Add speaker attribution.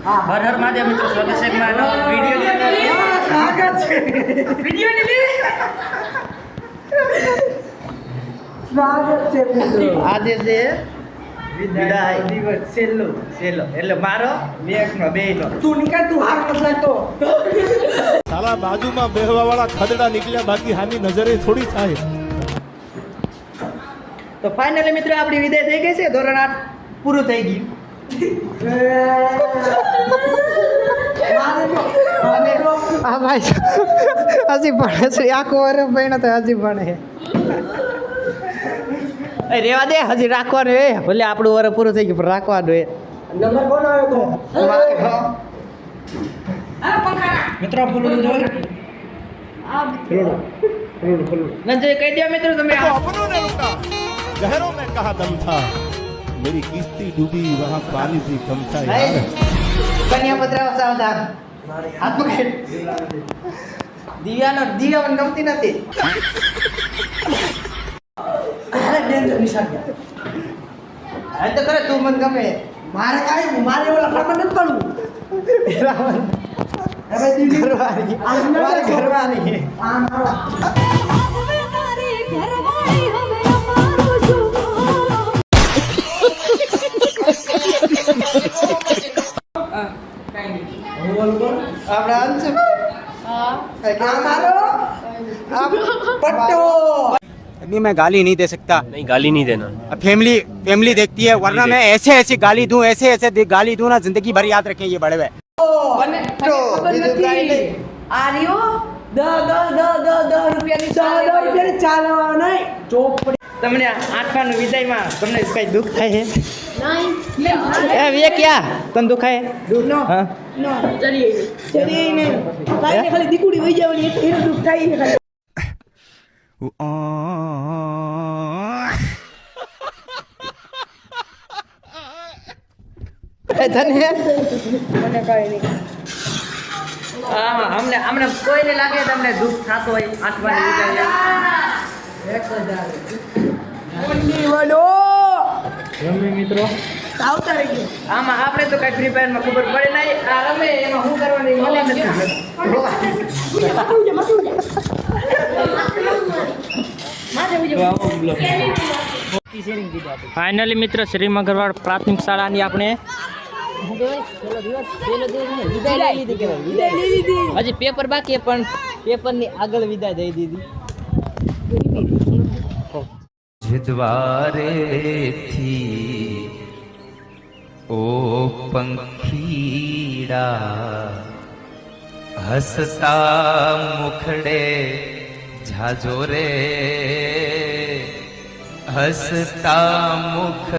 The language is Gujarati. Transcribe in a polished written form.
Speaker 1: હર હર મહાદેવ મિત્રો, સ્વાગત છે મારો વિડિયો
Speaker 2: સ્વાગત છે
Speaker 1: વિડિયો ને
Speaker 2: સ્વાગત છે મિત્રો.
Speaker 1: આજે છે વિદાય દિવસ છેલ્લો એટલે મારો મેઘનો બેનો.
Speaker 2: તું નીકળ, તું હાર મત લાગતો.
Speaker 3: સાલા બાજુમાં બેહવા વાળા ખદડા નીકળ્યા, બાકી હાની નજરે થોડી થાય.
Speaker 1: તો ફાઇનલી મિત્રો આપણી વિદાય થઈ ગઈ છે. ધોરણ 8 પૂરું થઈ ગયું.
Speaker 4: આ ભાઈ હજી ભણે છે, આખો વર્ષ ભણ્યો તો હજી ભણે.
Speaker 1: એ રેવા દે, હજી રાખવાનું એ ભલે આપણું વર્ષ પૂરું થઈ ગયું પણ રાખવાનું એ.
Speaker 2: નંબર કોનો આવ્યો તો?
Speaker 1: મિત્રો ફૂલું જોઈ નંજય કહી દો મિત્રો તમે.
Speaker 3: तो अपनों ने रुका, शहरों में कहा दम था, मेरी किस्ती डूबी वहाँ पानी भी कम था यार.
Speaker 1: કન્યા પત્રાવા સાવધાન. હાથ પકડ. દિવ્યા મને ગમતી નથી.
Speaker 2: અરે ડેન્જર નિશાન.
Speaker 1: હવે તો કરે તું મને ગમે.
Speaker 2: મારે કાંઈ મારે ઓલા ફરમાન નથી કરવું. હવે દીદી
Speaker 1: ઘરવાળી.
Speaker 2: આ
Speaker 1: મારી ઘરવાળી.
Speaker 2: આ મારો
Speaker 1: આપણા અંશ.
Speaker 2: આ મારો પટ્ટો.
Speaker 5: अभी मैं गाली नहीं दे सकता.
Speaker 6: नहीं गाली नहीं देना.
Speaker 5: अब फैमिली देखती है, वरना मैं ऐसे गाली दूं, ऐसे गाली दूं ना, जिंदगी भर याद रखें ये बड़े हुए.
Speaker 1: પટ્ટો. બીજું કાંઈ નહીં.
Speaker 2: આ રહ્યો ₹10 રૂપિયાની ચા લેવા નહીં ચોપડી.
Speaker 1: તમને આઠમાનું વિદાયમાં તમને કઈ દુઃખ થાય છે? એ વે ક્યાં તને દુખાય?
Speaker 2: નો
Speaker 1: હા.
Speaker 2: નો ચરી નહીં કાઈ ખાલી દીકુડી વઈ જવાની એટલે એનું દુઃખ થાય છે ખાલી.
Speaker 1: તને
Speaker 2: મને કાઈ નહીં.
Speaker 1: હા અમને કોઈને લાગે તમને દુઃખ થતો હોય આઠમાની વિદાય?
Speaker 2: 1000 વડો
Speaker 1: રમે મિત્રો.
Speaker 2: આવતા રહી ગયો.
Speaker 1: આમાં આપણે તો કઈ ફ્રી ફાયરમાં ખબર પડે નહીં. આ રમે એમાં શું કરવાની મને નથી ખબર. ફાઇનલી મિત્ર શ્રી મગરવાડ પ્રાથમિક શાળાની આપણે હજી પેપર બાકી પણ પેપરની આગળ વિદાય દઈ દીધી.
Speaker 7: દ્વારેથી ઓ પંખીડા હસતા મુખડે જાજો રે હસતા મુખ